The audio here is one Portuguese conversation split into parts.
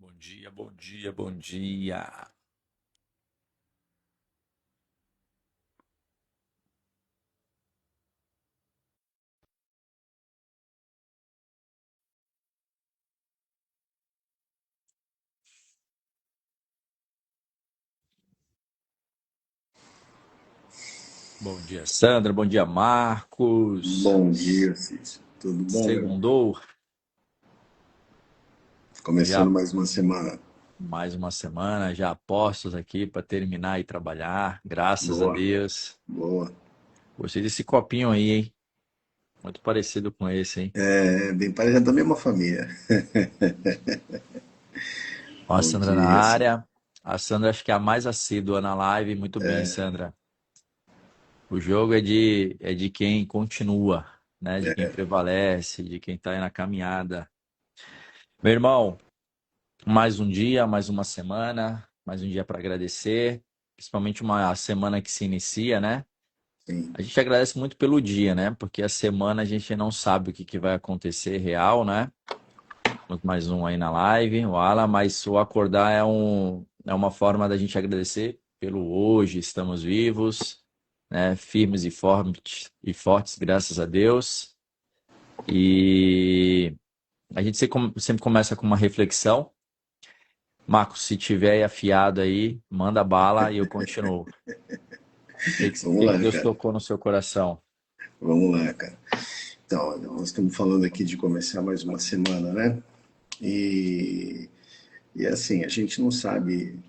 Bom dia, bom dia, bom dia. Bom dia, Sandra. Bom dia, Marcos. Bom dia, Cícero. Tudo bom, meu? Segundou, já Começando mais uma semana. mais uma semana, já apostos aqui para terminar e trabalhar. Graças a Boa, Deus. boa. Gostei desse copinho aí, hein? Muito parecido com esse, hein? É bem parecido da mesma família. Ó, a Bom Sandra na dia, Cícero. área. A Sandra acho que é a mais assídua na live. Muito bem, Sandra. O jogo é de quem continua, né? De quem prevalece, de quem está aí na caminhada. Meu irmão, mais um dia, mais uma semana, mais um dia para agradecer, principalmente uma semana que se inicia, né? Sim, A gente agradece muito pelo dia, né? Porque a semana a gente não sabe o que que vai acontecer real, né? Temos mais um aí na live, o Alan, mas o acordar é uma forma da gente agradecer pelo hoje, estamos vivos, né? Firmes e fortes, graças a Deus. E a gente sempre começa com uma reflexão. Marcos, se tiver afiado aí, manda bala e eu continuo. O que, vamos que lá, Deus cara. tocou no seu coração? Vamos lá, cara. Então, olha, nós estamos falando aqui de começar mais uma semana, né? E, e assim, a gente não sabe,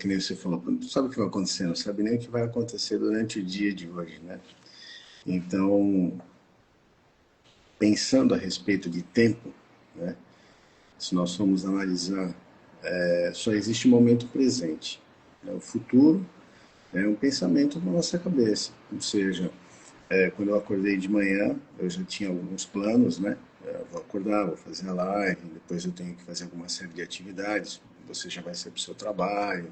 que nem você falou, não sabe o que vai acontecer, não sabe nem o que vai acontecer durante o dia de hoje, né? Então, pensando a respeito de tempo, né? Se nós formos analisar, só existe o momento presente. Né? O futuro é um pensamento na nossa cabeça. Ou seja, quando eu acordei de manhã, eu já tinha alguns planos, né? Vou acordar, vou fazer a live, depois eu tenho que fazer alguma série de atividades, você já vai ser para o seu trabalho,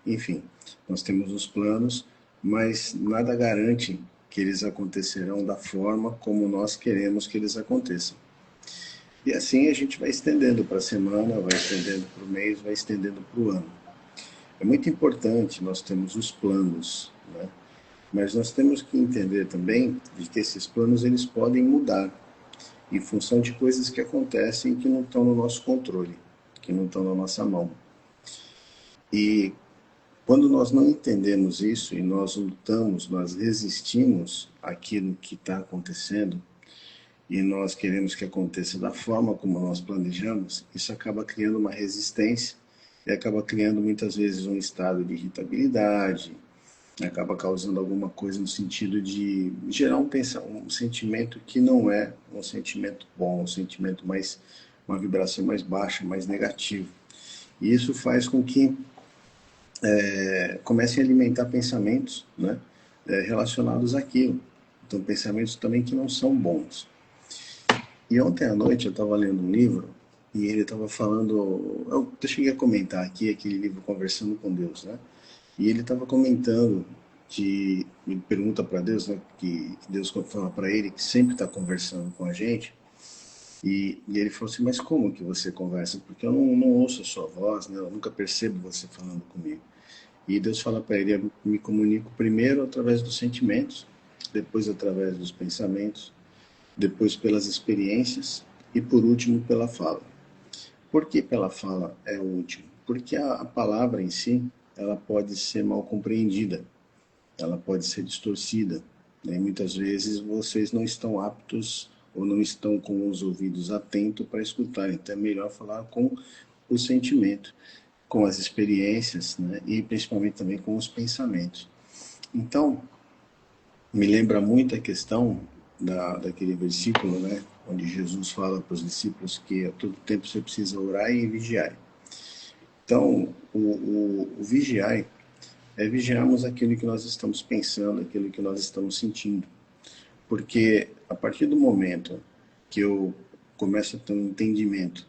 enfim, nós temos os planos, mas nada garante que eles acontecerão da forma como nós queremos que eles aconteçam. E assim a gente vai estendendo para a semana, vai estendendo para o mês, vai estendendo para o ano. É muito importante nós termos os planos, né? Mas nós temos que entender também de que esses planos eles podem mudar em função de coisas que acontecem que não estão no nosso controle, que não estão na nossa mão. E quando nós não entendemos isso e nós lutamos, nós resistimos àquilo que está acontecendo e nós queremos que aconteça da forma como nós planejamos, isso acaba criando uma resistência e acaba criando muitas vezes um estado de irritabilidade, acaba causando alguma coisa no sentido de gerar um sentimento que não é um sentimento bom, um sentimento mais, uma vibração mais baixa, mais negativo. E isso faz com que comecem a alimentar pensamentos, né, relacionados àquilo. Então, pensamentos também que não são bons. E ontem à noite eu estava lendo um livro e ele estava falando. Eu cheguei a comentar aqui aquele livro Conversando com Deus, né? E ele estava comentando que ele pergunta para Deus, né? Que Deus fala para ele que sempre está conversando com a gente. E ele falou assim: Mas como que você conversa? Porque eu não ouço a sua voz, né? Eu nunca percebo você falando comigo. E Deus fala para ele: Eu me comunico primeiro através dos sentimentos, depois através dos pensamentos, depois pelas experiências e por último pela fala. Por que pela fala é o último? Porque a palavra em si, ela pode ser mal compreendida, ela pode ser distorcida, né? E muitas vezes vocês não estão aptos ou não estão com os ouvidos atentos para escutar, então é melhor falar com o sentimento, com as experiências, né? E principalmente também com os pensamentos. Então, me lembra muito a questão daquele versículo, né, onde Jesus fala para os discípulos que a todo tempo você precisa orar e vigiar. Então, o vigiar é vigiarmos aquilo que nós estamos pensando, aquilo que nós estamos sentindo. Porque a partir do momento que eu começo a ter um entendimento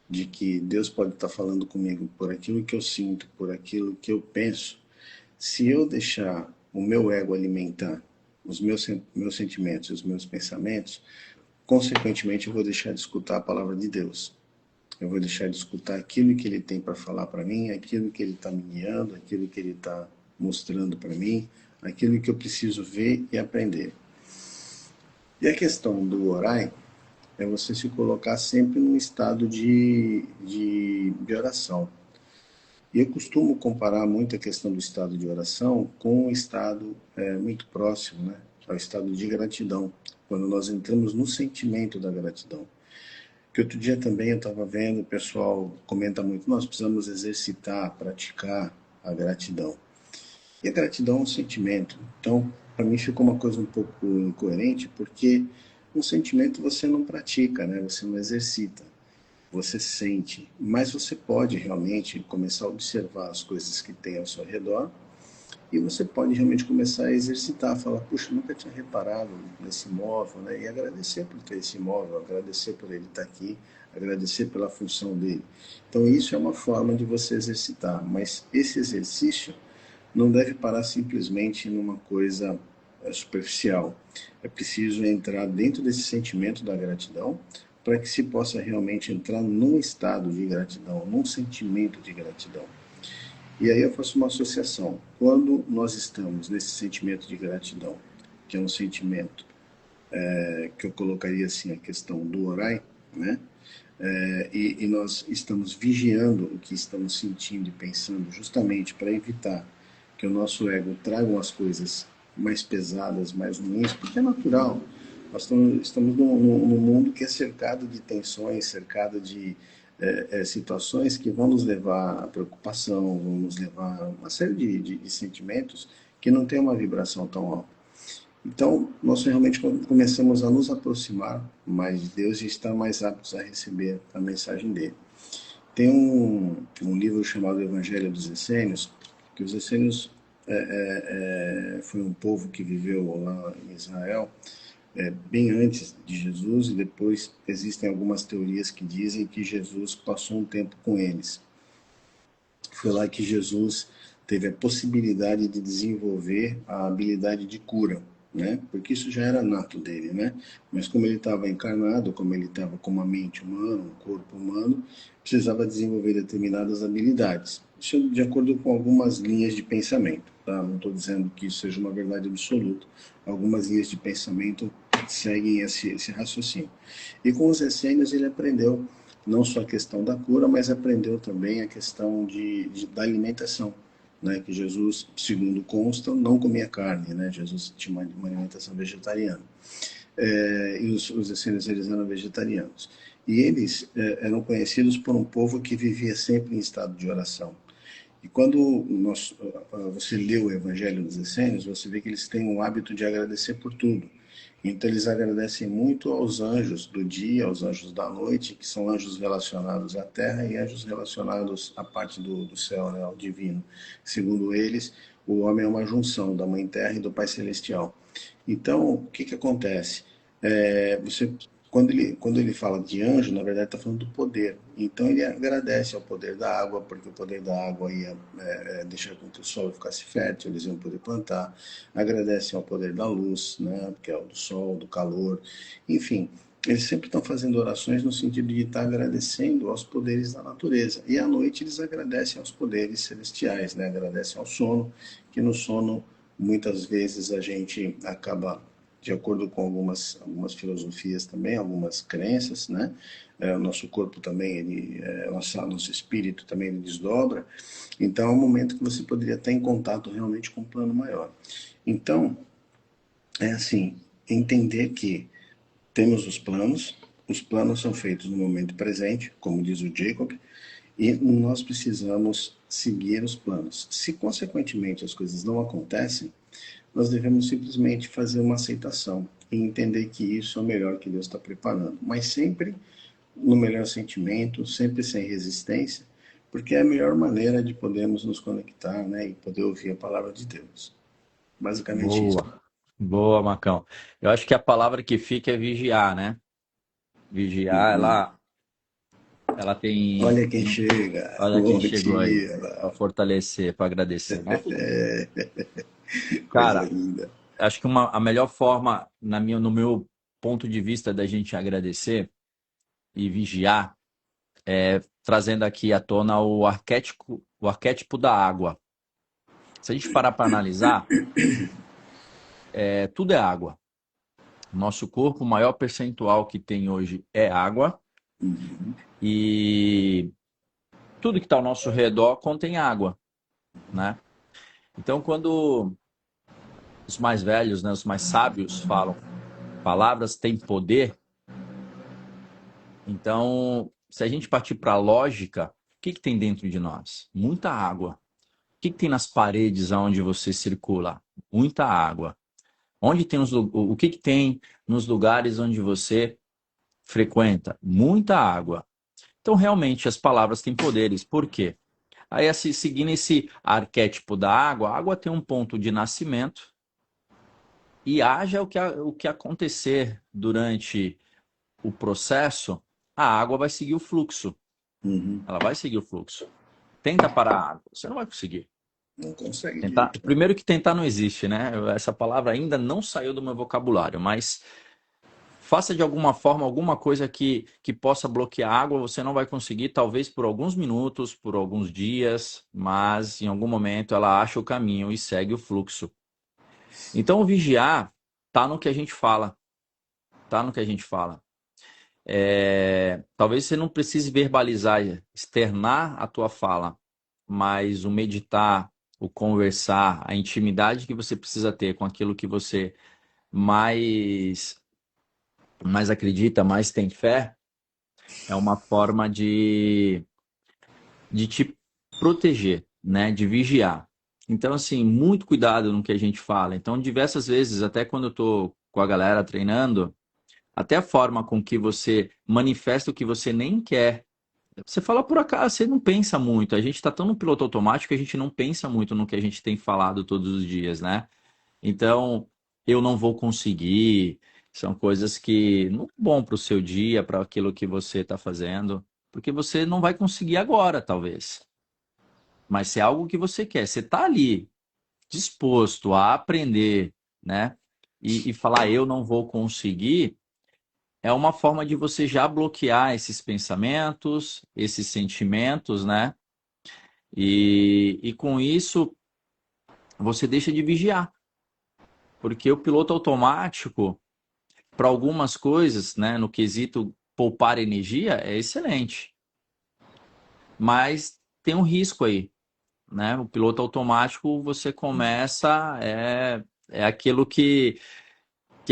de que Deus pode estar falando comigo por aquilo que eu sinto, por aquilo que eu penso, se eu deixar o meu ego alimentar meus sentimentos e os meus pensamentos, consequentemente eu vou deixar de escutar a palavra de Deus. Eu vou deixar de escutar aquilo que ele tem para falar para mim, aquilo que ele está me guiando, aquilo que ele está mostrando para mim, aquilo que eu preciso ver e aprender. E a questão do orar é você se colocar sempre num estado de oração. E eu costumo comparar muito a questão do estado de oração com um estado muito próximo, né, ao estado de gratidão, quando nós entramos no sentimento da gratidão. Que outro dia também eu estava vendo, o pessoal comenta muito, nós precisamos exercitar, praticar a gratidão. E a gratidão é um sentimento. Então, para mim ficou uma coisa um pouco incoerente, porque um sentimento você não pratica, né? Você não exercita, você sente. Mas você pode realmente começar a observar as coisas que tem ao seu redor e você pode realmente começar a exercitar, falar, puxa, nunca tinha reparado nesse imóvel, né? E agradecer por ter esse imóvel, agradecer por ele estar aqui, agradecer pela função dele. Então isso é uma forma de você exercitar, mas esse exercício não deve parar simplesmente numa coisa superficial. É preciso entrar dentro desse sentimento da gratidão para que se possa realmente entrar num estado de gratidão, num sentimento de gratidão. E aí eu faço uma associação. Quando nós estamos nesse sentimento de gratidão, que é um sentimento que eu colocaria assim a questão do orai, né? E nós estamos vigiando o que estamos sentindo e pensando justamente para evitar que o nosso ego traga as coisas mais pesadas, mais ruins, porque é natural. Nós estamos num mundo que é cercado de tensões, cercado de situações que vão nos levar à preocupação, vão nos levar a uma série de sentimentos que não tem uma vibração tão alta. Então, nós realmente começamos a nos aproximar mais de Deus e estar mais aptos a receber a mensagem dele. Tem um livro chamado Evangelho dos Essênios, que os essênios foi um povo que viveu lá em Israel bem antes de Jesus, e depois existem algumas teorias que dizem que Jesus passou um tempo com eles. Foi lá que Jesus teve a possibilidade de desenvolver a habilidade de cura, né? Porque isso já era nato dele, né? Mas como ele estava encarnado, como ele estava com uma mente humana, um corpo humano, precisava desenvolver determinadas habilidades. Isso de acordo com algumas linhas de pensamento, tá? Não estou dizendo que isso seja uma verdade absoluta. Algumas linhas de pensamento seguem esse raciocínio. E com os essênios ele aprendeu não só a questão da cura, mas aprendeu também a questão da alimentação, né? Que Jesus, segundo consta, não comia carne, né? Jesus tinha uma alimentação vegetariana. E os essênios eles eram vegetarianos. E eles eram conhecidos por um povo que vivia sempre em estado de oração. E quando você lê o Evangelho dos Essênios, você vê que eles têm o hábito de agradecer por tudo. Então eles agradecem muito aos anjos do dia, aos anjos da noite, que são anjos relacionados à terra e anjos relacionados à parte do céu, né, ao divino. Segundo eles, o homem é uma junção da Mãe Terra e do Pai Celestial. Então, o que, que acontece? Você quando ele fala de anjo, na verdade está falando do poder. Então ele agradece ao poder da água, porque o poder da água ia deixar com que o solo ficasse fértil, eles iam poder plantar. Agradece ao poder da luz, né, que é o do sol, do calor. Enfim, eles sempre estão fazendo orações no sentido de estar agradecendo aos poderes da natureza. E à noite eles agradecem aos poderes celestiais, né? Agradecem ao sono, que no sono muitas vezes a gente acaba de acordo com algumas filosofias também, algumas crenças, né? O nosso corpo também, nosso espírito também ele desdobra. Então é um momento que você poderia estar em contato realmente com um plano maior. Então, é assim, entender que temos os planos são feitos no momento presente, como diz o Jacob, e nós precisamos seguir os planos. Se, consequentemente, as coisas não acontecem, nós devemos simplesmente fazer uma aceitação e entender que isso é o melhor que Deus está preparando, mas sempre no melhor sentimento, sempre sem resistência, porque é a melhor maneira de podermos nos conectar, né, e poder ouvir a palavra de Deus. Basicamente isso. Boa, boa, Macão. Eu acho que a palavra que fica é vigiar, né? Vigiar, ela tem. Olha quem chega, Olha quem bom chegou aí dia, para fortalecer, para agradecer, né? coisa Cara, linda. acho que a melhor forma, no meu ponto de vista, da gente agradecer e vigiar trazendo aqui à tona o arquétipo da água. Se a gente parar para analisar, tudo é água. Nosso corpo, o maior percentual que tem hoje é água. E tudo que está ao nosso redor contém água, né? Então, quando os mais velhos, né, os mais sábios falam, palavras têm poder. Então, se a gente partir para a lógica, o que tem dentro de nós? Muita água. O que tem nas paredes onde você circula? Muita água. Onde tem o que tem nos lugares onde você frequenta? Muita água. Então, realmente, as palavras têm poderes. Por quê? Aí, assim, seguindo esse arquétipo da água, a água tem um ponto de nascimento e haja o que acontecer durante o processo, a água vai seguir o fluxo. Ela vai seguir o fluxo. Tenta parar a água, você não vai conseguir. Não consegue. Tentar, primeiro que tentar não existe, né? Essa palavra ainda não saiu do meu vocabulário, mas faça de alguma forma alguma coisa que possa bloquear a água, você não vai conseguir, talvez por alguns minutos, por alguns dias, mas em algum momento ela acha o caminho e segue o fluxo. Então, o vigiar está no que a gente fala. Está no que a gente fala. Talvez você não precise verbalizar, externar a tua fala, mas o meditar, o conversar, a intimidade que você precisa ter com aquilo que você mais acredita, mais tem fé, é uma forma de te proteger, né? De vigiar. Então, assim, muito cuidado no que a gente fala. Então, diversas vezes, até quando eu tô com a galera treinando, até a forma com que você manifesta o que você nem quer. Você fala por acaso, você não pensa muito. A gente está tão no piloto automático que a gente não pensa muito no que a gente tem falado todos os dias, né? Então, eu não vou conseguir. São coisas que não é bom para o seu dia, para aquilo que você está fazendo, porque você não vai conseguir agora, talvez. Mas se é algo que você quer, você está ali disposto a aprender, né? E falar, eu não vou conseguir, é uma forma de você já bloquear esses pensamentos, esses sentimentos, né? E com isso, você deixa de vigiar. Porque o piloto automático, para algumas coisas, né, no quesito poupar energia, é excelente. Mas tem um risco aí, né? O piloto automático, você começa, é aquilo que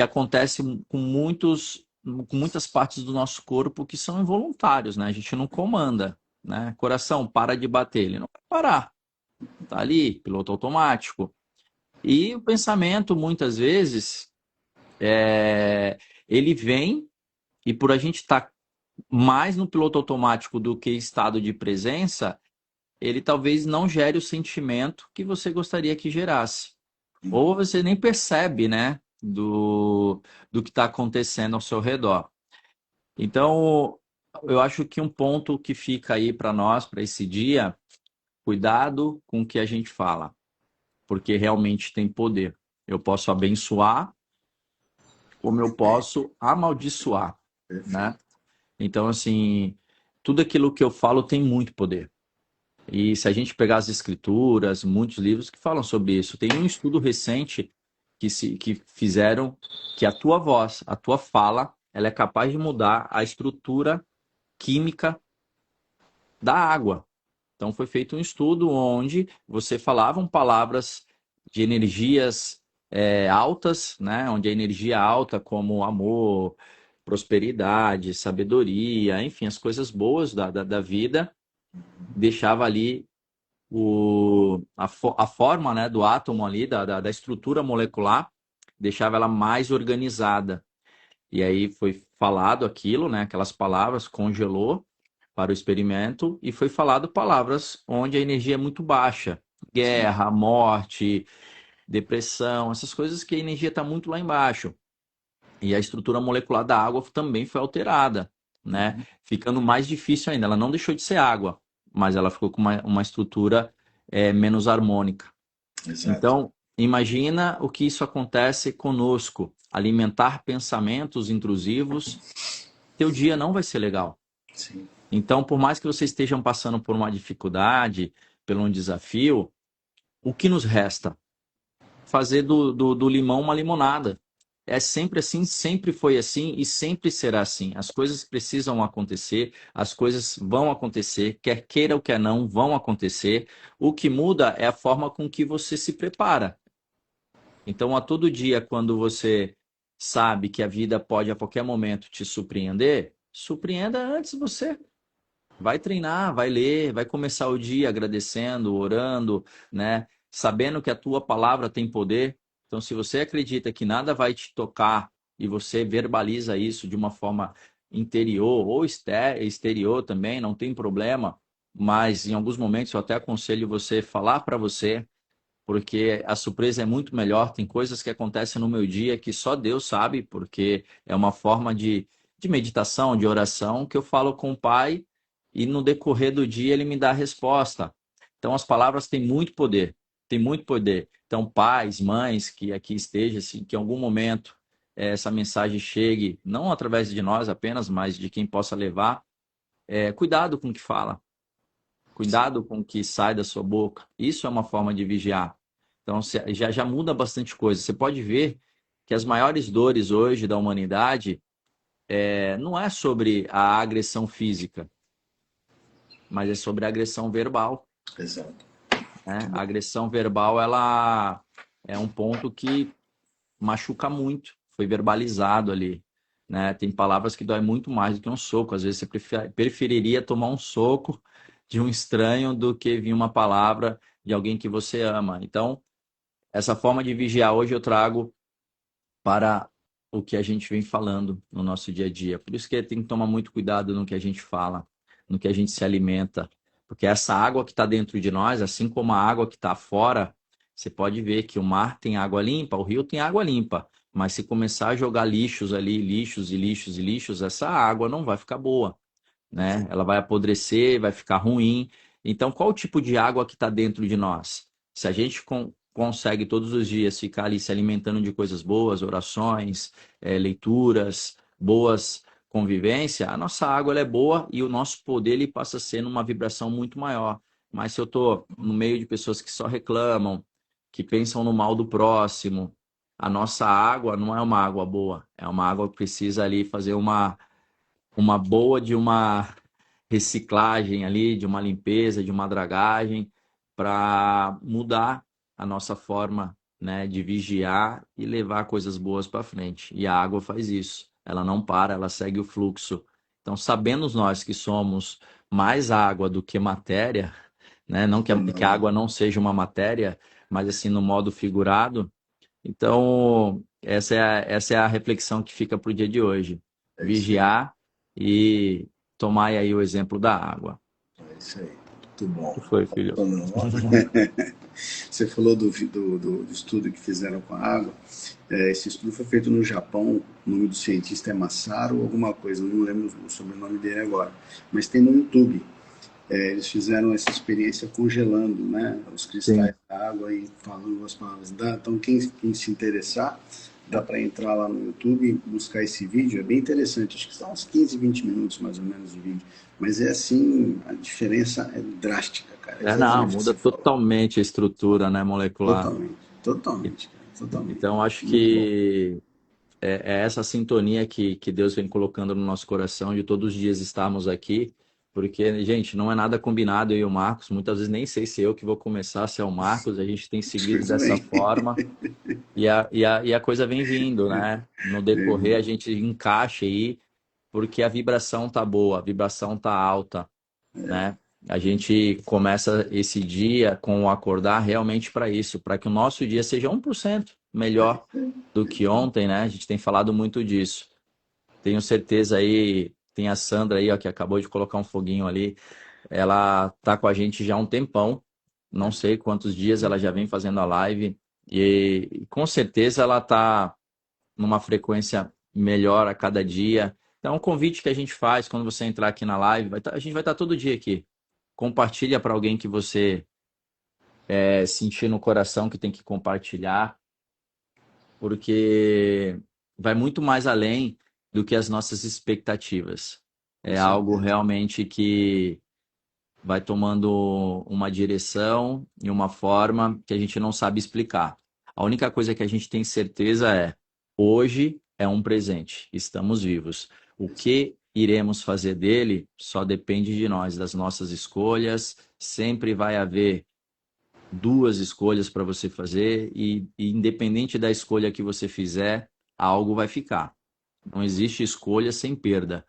acontece com muitas partes do nosso corpo que são involuntários, né? A gente não comanda, né? Coração, para de bater, ele não vai parar. Tá ali, piloto automático. E o pensamento, muitas vezes, ele vem e por a gente estar mais no piloto automático do que estado de presença, ele talvez não gere o sentimento que você gostaria que gerasse. Ou você nem percebe, né, do que está acontecendo ao seu redor. Então, eu acho que um ponto que fica aí para nós, para esse dia, cuidado com o que a gente fala, porque realmente tem poder. Eu posso abençoar, como eu posso amaldiçoar, né? Então, assim, tudo aquilo que eu falo tem muito poder. E se a gente pegar as escrituras, muitos livros que falam sobre isso, tem um estudo recente que fizeram que a tua voz, a tua fala, ela é capaz de mudar a estrutura química da água. Então foi feito um estudo onde você falavam palavras de energias altas, né? Onde a energia alta, como amor, prosperidade, sabedoria, enfim, as coisas boas da vida, deixava ali a forma, né, do átomo ali, da estrutura molecular, deixava ela mais organizada. E aí foi falado aquilo, né, aquelas palavras, congelou para o experimento e foi falado palavras onde a energia é muito baixa. Guerra, morte, depressão, essas coisas que a energia está muito lá embaixo. E a estrutura molecular da água também foi alterada, né? Ficando mais difícil ainda. Ela não deixou de ser água, mas ela ficou com uma estrutura menos harmônica. Exato. Então, imagina o que isso acontece conosco. Alimentar pensamentos intrusivos, teu dia não vai ser legal. Sim. Então, por mais que vocês estejam passando por uma dificuldade, por um desafio, o que nos resta? Fazer do limão uma limonada. É sempre assim, sempre foi assim e sempre será assim. As coisas precisam acontecer, as coisas vão acontecer, quer queira ou quer não, vão acontecer. O que muda é a forma com que você se prepara. Então, a todo dia, quando você sabe que a vida pode a qualquer momento te surpreender, surpreenda antes você. Vai treinar, vai ler, vai começar o dia agradecendo, orando, né? Sabendo que a tua palavra tem poder. Então, se você acredita que nada vai te tocar e você verbaliza isso de uma forma interior ou exterior também, não tem problema. Mas em alguns momentos eu até aconselho você falar para você, porque a surpresa é muito melhor. Tem coisas que acontecem no meu dia que só Deus sabe, porque é uma forma de meditação, de oração, que eu falo com o Pai e no decorrer do dia ele me dá a resposta. Então as palavras têm muito poder, têm muito poder. Então, pais, mães que aqui estejam, assim, que em algum momento essa mensagem chegue, não através de nós apenas, mas de quem possa levar, cuidado com o que fala. Sim, Cuidado com o que sai da sua boca. Isso é uma forma de vigiar. Então, já muda bastante coisa. Você pode ver que as maiores dores hoje da humanidade não é sobre a agressão física, mas é sobre a agressão verbal, exato. Muito né? bom. A agressão verbal, ela é um ponto que machuca muito. Foi verbalizado ali, né? Tem palavras que doem muito mais do que um soco. Às vezes você preferiria tomar um soco de um estranho do que vir uma palavra de alguém que você ama. Então, essa forma de vigiar hoje eu trago para o que a gente vem falando no nosso dia a dia. Por isso que tem que tomar muito cuidado no que a gente fala, no que a gente se alimenta. Porque essa água que está dentro de nós, assim como a água que está fora, você pode ver que o mar tem água limpa, o rio tem água limpa. Mas se começar a jogar lixos ali, lixos e lixos e lixos, essa água não vai ficar boa, né? Ela vai apodrecer, vai ficar ruim. Então, qual o tipo de água que está dentro de nós? Se a gente consegue todos os dias ficar ali se alimentando de coisas boas, orações, leituras, boas convivência, a nossa água ela é boa e o nosso poder ele passa a ser numa vibração muito maior. Mas se eu estou no meio de pessoas que só reclamam, que pensam no mal do próximo, a nossa água não é uma água boa, é uma água que precisa ali fazer uma boa de uma reciclagem ali, de uma limpeza, de uma dragagem, para mudar a nossa forma, né, de vigiar e levar coisas boas para frente. E a água faz isso. Ela não para, ela segue o fluxo. Então, sabemos nós que somos mais água do que matéria, né? Não que a Não, água não seja uma matéria, mas assim no modo figurado. Então, essa é a reflexão que fica para o dia de hoje. é isso aí. Vigiar e tomar aí o exemplo da água. É isso aí. Muito bom. O que foi, filho? Não. Você falou do estudo que fizeram com a água. Esse estudo foi feito no Japão. O nome do cientista é Masaru alguma coisa, não lembro o sobrenome dele agora. Mas tem no YouTube. Eles fizeram essa experiência congelando, né, os cristais Sim. da água e falando as palavras. Então, quem se interessar, dá para entrar lá no YouTube e buscar esse vídeo. É bem interessante. Acho que são uns 15, 20 minutos mais ou menos de vídeo. Mas é assim, a diferença é drástica, cara. Não, Exatamente o que muda você falou. totalmente a estrutura, né, molecular. Totalmente, E- totalmente, cara. Totalmente. Então, acho Muito bom. que é essa sintonia que Deus vem colocando no nosso coração de todos os dias estarmos aqui, porque, gente, não é nada combinado eu e o Marcos, muitas vezes nem sei se eu que vou começar, se é o Marcos, a gente tem seguido Tudo dessa bem. forma e a coisa vem vindo, né? No decorrer a gente encaixa aí, porque a vibração tá boa, a vibração tá alta, né? A gente começa esse dia com o acordar realmente para isso, para que o nosso dia seja 1% melhor do que ontem, né? A gente tem falado muito disso. Tenho certeza aí, tem a Sandra aí, ó, que acabou de colocar um foguinho ali. Ela tá com a gente já há um tempão. Não sei quantos dias ela já vem fazendo a live e com certeza ela tá numa frequência melhor a cada dia. Então, é um convite que a gente faz quando você entrar aqui na live, a gente vai estar todo dia aqui. Compartilha para alguém que você sentir no coração que tem que compartilhar, porque vai muito mais além do que as nossas expectativas. com é algo certeza. realmente que vai tomando uma direção e uma forma que a gente não sabe explicar. A única coisa que a gente tem certeza é: hoje é um presente, estamos vivos. O que iremos fazer dele só depende de nós, das nossas escolhas. Sempre vai haver duas escolhas para você fazer e independente da escolha que você fizer, algo vai ficar. Não existe escolha sem perda.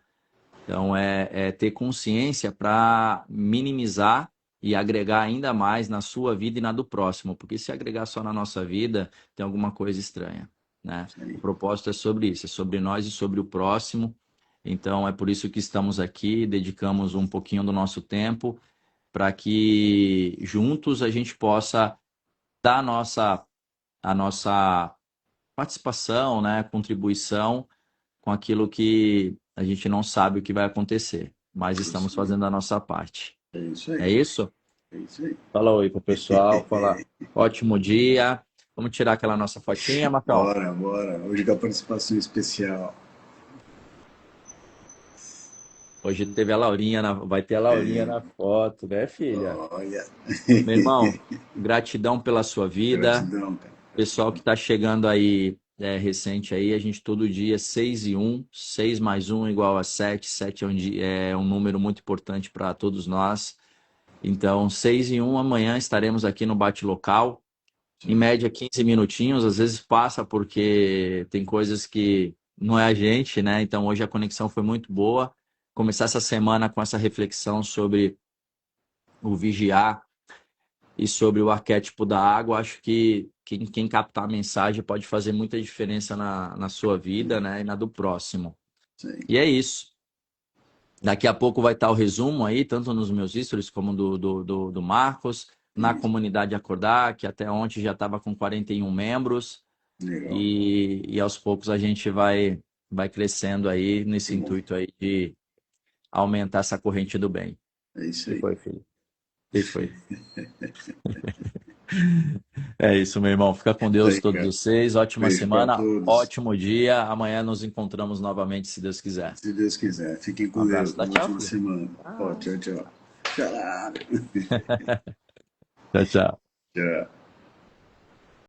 Então, é ter consciência para minimizar e agregar ainda mais na sua vida e na do próximo, porque se agregar só na nossa vida, tem alguma coisa estranha, né? Isso O aí. propósito é sobre isso, é sobre nós e sobre o próximo. Então, é por isso que estamos aqui, dedicamos um pouquinho do nosso tempo para que juntos a gente possa dar a nossa participação, né, contribuição com aquilo que a gente não sabe o que vai acontecer, mas Isso estamos aí. fazendo a nossa parte. É isso É aí. isso? É isso aí. Fala oi pro pessoal, fala ótimo dia. Vamos tirar aquela nossa fotinha, Marcão? Bora, bora. Hoje com a participação especial. Hoje teve a Laurinha, vai ter a Laurinha na foto, né, filha? Olha. Meu irmão, gratidão pela sua vida. Gratidão, cara. Pessoal que Gratidão. está chegando aí, recente aí, a gente todo dia, 6 e 1, 6 mais 1 igual a 7, 7 é um número muito importante para todos nós. Então, 6 e 1 amanhã estaremos aqui no Bate Local, Isso em aí. média 15 minutinhos, às vezes passa porque tem coisas que não é a gente, né? Então, hoje a conexão foi muito boa. Começar essa semana com essa reflexão sobre o vigiar e sobre o arquétipo da água, acho que quem captar a mensagem pode fazer muita diferença na sua vida, né, e na do próximo. Isso aí. E é isso. Daqui a pouco vai estar o resumo aí, tanto nos meus stories como do Marcos, na Isso. comunidade Acordar, que até ontem já estava com 41 membros, Legal. e aos poucos a gente vai crescendo aí nesse Que bom. intuito aí de aumentar essa corrente do bem. É isso Que aí. foi, filho? Que foi? É isso, meu irmão. Fica com Isso Deus aí, todos cara. vocês. Ótima Beijo pra semana, todos. ótimo dia. Amanhã nos encontramos novamente, se Deus quiser. Se Deus quiser. Fiquem Um com abraço. Deus. Dá Uma tchau, ótima filho. semana. Ó, Ah, tchau, tchau. Tchau. tchau, tchau. Tchau.